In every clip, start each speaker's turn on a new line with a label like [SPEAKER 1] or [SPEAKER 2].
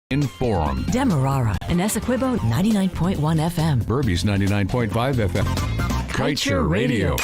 [SPEAKER 1] Informed.
[SPEAKER 2] Demerara and Essequibo 99.1 FM.
[SPEAKER 1] Burby's 99.5 FM. Kaieteur Radio.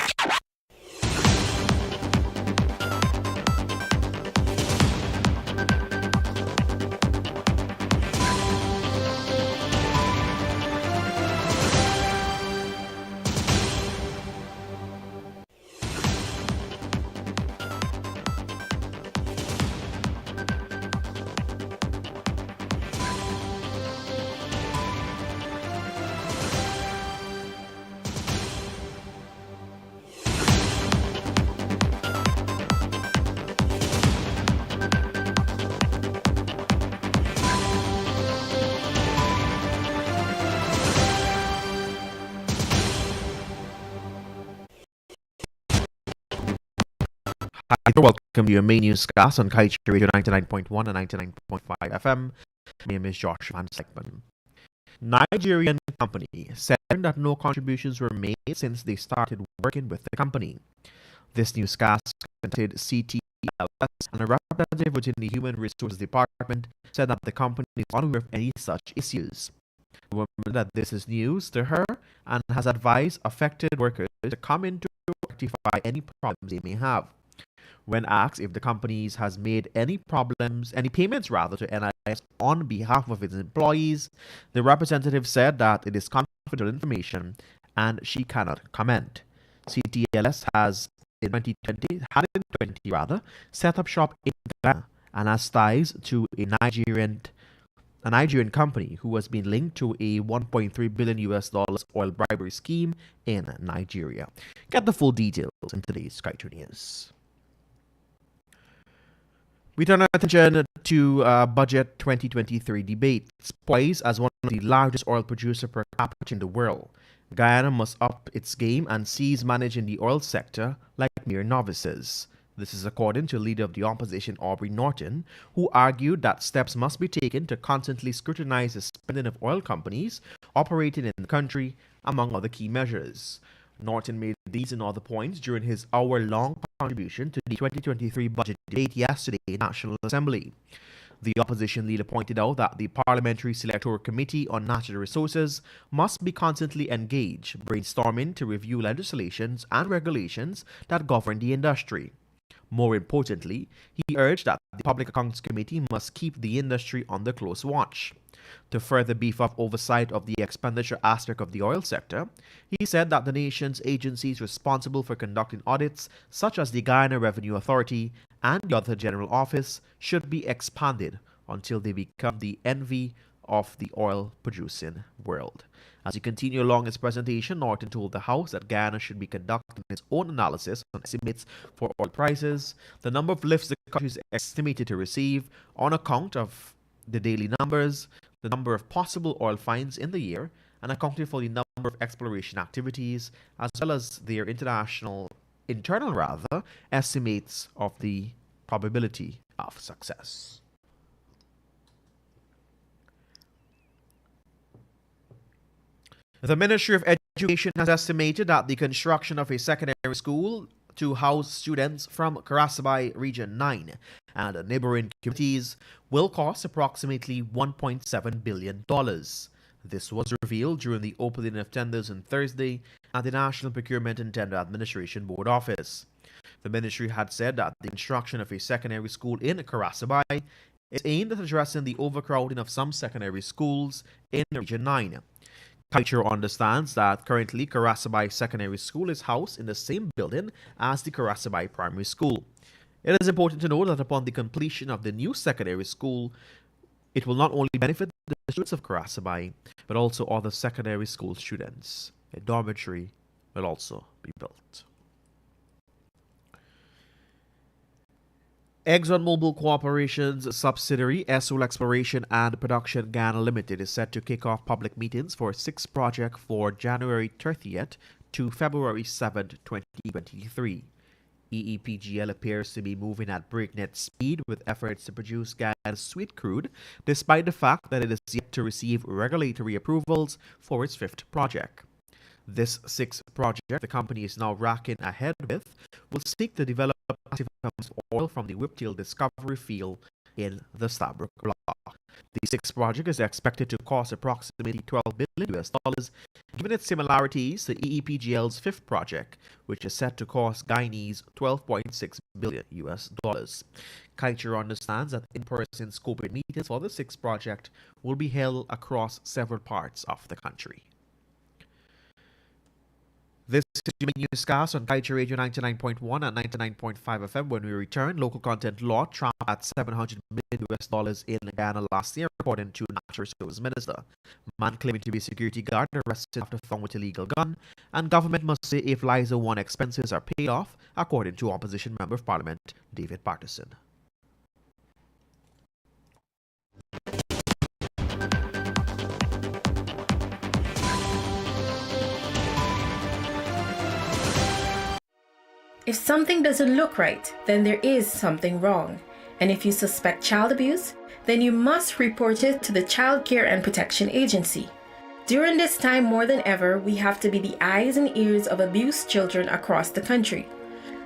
[SPEAKER 3] Hi, welcome to your main newscast on Kaieteur Radio 99.1 and 99.5 FM. My name is Josh Van Sleckman. Nigerian company said that no contributions were made since they started working with the company. This newscast contained CTLS, and a representative within the Human Resources Department said that the company is unaware of any such issues. The woman that this is news to her and has advised affected workers to come in to rectify any problems they may have. When asked if the company has made any payments to NIS on behalf of its employees, the representative said that it is confidential information and she cannot comment. CTLS has in 2020 set up shop in Ghana and has ties to a Nigerian company who has been linked to a $1.3 billion oil bribery scheme in Nigeria. Get the full details in today's Kaieteur News. We turn our attention to Budget 2023 debates. Poised as one of the largest oil producers per capita in the world, Guyana must up its game and cease managing the oil sector like mere novices. This is according to leader of the opposition, Aubrey Norton, who argued that steps must be taken to constantly scrutinize the spending of oil companies operating in the country, among other key measures. Norton made these and other points during his hour-long contribution to the 2023 budget debate yesterday in National Assembly. The opposition leader pointed out that the Parliamentary Selectoral Committee on Natural Resources must be constantly engaged, brainstorming to review legislations and regulations that govern the industry. More importantly, he urged that the Public Accounts Committee must keep the industry under close watch. To further beef up oversight of the expenditure aspect of the oil sector, he said that the nation's agencies responsible for conducting audits, such as the Guyana Revenue Authority and the Auditor General Office, should be expanded until they become the envy of the oil-producing world. As he continued along his presentation, Norton told the House that Guyana should be conducting its own analysis on estimates for oil prices, the number of lifts the country is estimated to receive on account of the daily numbers, the number of possible oil finds in the year, and accounting for the number of exploration activities, as well as their internal estimates of the probability of success. The Ministry of Education has estimated that the construction of a secondary school to house students from Karasabai Region 9 and neighboring communities will cost approximately $1.7 billion. This was revealed during the opening of tenders on Thursday at the National Procurement and Tender Administration Board office. The ministry had said that the construction of a secondary school in Karasabai is aimed at addressing the overcrowding of some secondary schools in Region 9. Kaieteur understands that currently Karasabai Secondary School is housed in the same building as the Karasabai Primary School. It is important to note that upon the completion of the new secondary school, it will not only benefit the students of Karasabai, but also other secondary school students. A dormitory will also be built. ExxonMobil Corporation's subsidiary, SOL Exploration and Production Ghana Limited, is set to kick off public meetings for 6 projects for January 30th to February 7th, 2023. EEPGL appears to be moving at breakneck speed with efforts to produce Ghana's sweet crude, despite the fact that it is yet to receive regulatory approvals for its 5th project. This 6th project the company is now racking ahead with will seek to develop active amounts of oil from the Whiptail discovery field in the Stabroek block. The sixth project is expected to cost approximately $12 billion, given its similarities to EEPGL's fifth project, which is set to cost Guyanese $12.6 billion. Kaieteur understands that in-person scoping meetings for the sixth project will be held across several parts of the country. This is Newscast on Kaieteur Radio 99.1 and 99.5 FM. When we return, local content law trapped at $700 million in Ghana last year, according to Natural Resources Minister. Man claiming to be a security guard arrested after found with illegal gun, and government must say if Liza 1 expenses are paid off, according to Opposition Member of Parliament David Patterson.
[SPEAKER 4] If something doesn't look right, then there is something wrong. And if you suspect child abuse, then you must report it to the Child Care and Protection Agency. During this time more than ever, we have to be the eyes and ears of abused children across the country.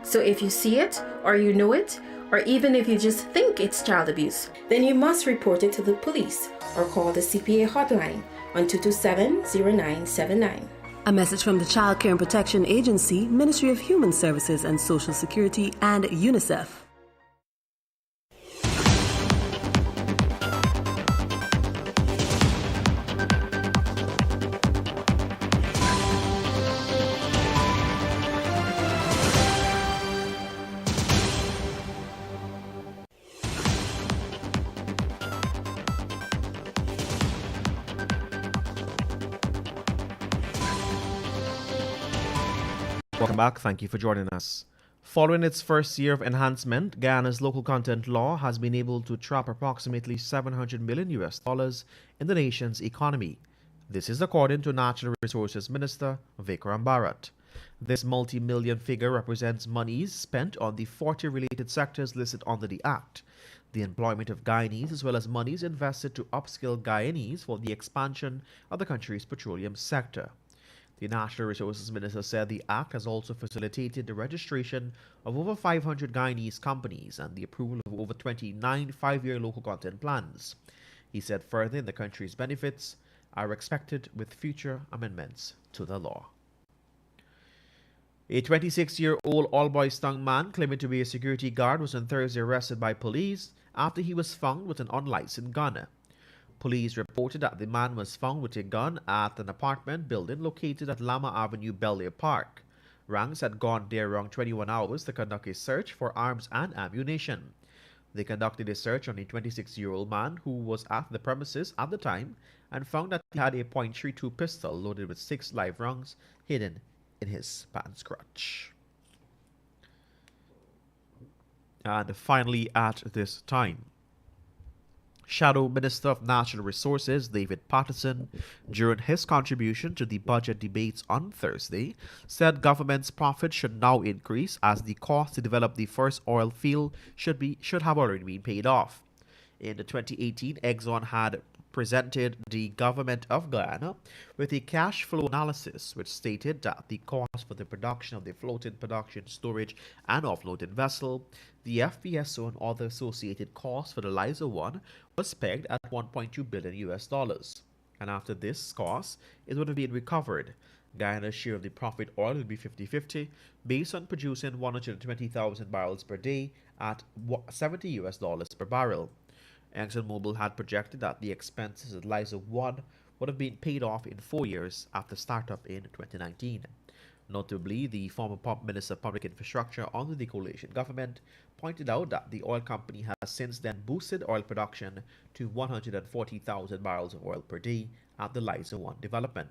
[SPEAKER 4] So if you see it, or you know it, or even if you just think it's child abuse, then you must report it to the police or call the CPA hotline on 227-0979.
[SPEAKER 5] A message from the Child Care and Protection Agency, Ministry of Human Services and Social Security, and UNICEF.
[SPEAKER 3] Welcome back. Thank you for joining us. Following its first year of enhancement, Guyana's local content law has been able to trap approximately $700 million in the nation's economy. This is according to Natural Resources Minister Vikram Bharat. This multi-million figure represents monies spent on the 40 related sectors listed under the Act, the employment of Guyanese, as well as monies invested to upskill Guyanese for the expansion of the country's petroleum sector. The Natural Resources Minister said the Act has also facilitated the registration of over 500 Guyanese companies and the approval of over 29 five-year local content plans. He said further, the country's benefits are expected with future amendments to the law. A 26-year-old all-boys tongue man claiming to be a security guard was on Thursday arrested by police after he was found with an unlicensed gun. Police reported that the man was found with a gun at an apartment building located at Lama Avenue, Bel-Air Park. Ranks had gone there around 21 hours to conduct a search for arms and ammunition. They conducted a search on a 26-year-old man who was at the premises at the time and found that he had a .32 pistol loaded with 6 live rounds hidden in his pants crotch. And finally, at this time, Shadow Minister of Natural Resources David Patterson, during his contribution to the budget debates on Thursday, said government's profit should now increase as the cost to develop the first oil field should have already been paid off. In the 2018, Exxon had presented the government of Guyana with a cash flow analysis which stated that the cost for the production of the floating production, storage, and offloading vessel, the FPSO, and other associated costs for the Liza 1 was pegged at $1.2 billion. And after this cost, it would have been recovered. Guyana's share of the profit oil will be 50-50 based on producing 120,000 barrels per day at $70 per barrel. ExxonMobil had projected that the expenses at Liza 1 would have been paid off in 4 years after startup in 2019. Notably, the former Minister of Public Infrastructure under the coalition government pointed out that the oil company has since then boosted oil production to 140,000 barrels of oil per day at the Liza 1 development.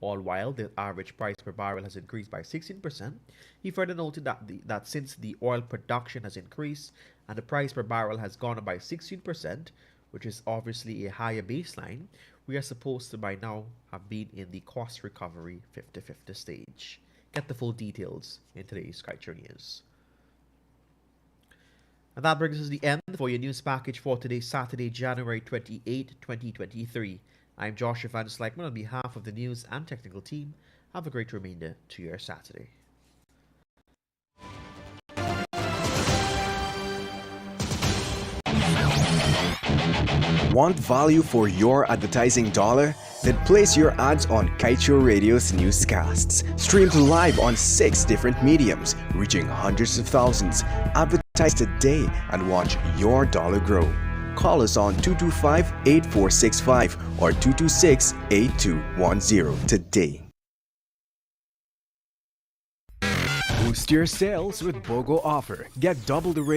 [SPEAKER 3] All while the average price per barrel has increased by 16%, he further noted that since the oil production has increased and the price per barrel has gone up by 16%, which is obviously a higher baseline, we are supposed to by now have been in the cost recovery 50-50 stage. Get the full details in today's Kaieteur News. And that brings us to the end for your news package for today, Saturday, January 28, 2023. I'm Joshua Van Slykeman on behalf of the news and technical team. Have a great remainder to your Saturday.
[SPEAKER 6] Want value for your advertising dollar? Then place your ads on Kaieteur Radio's newscasts. Streamed live on 6 different mediums, reaching hundreds of thousands. Advertise today and watch your dollar grow. Call us on 225-8465 or 226-8210 today. Boost your sales with BOGO offer. Get double the rate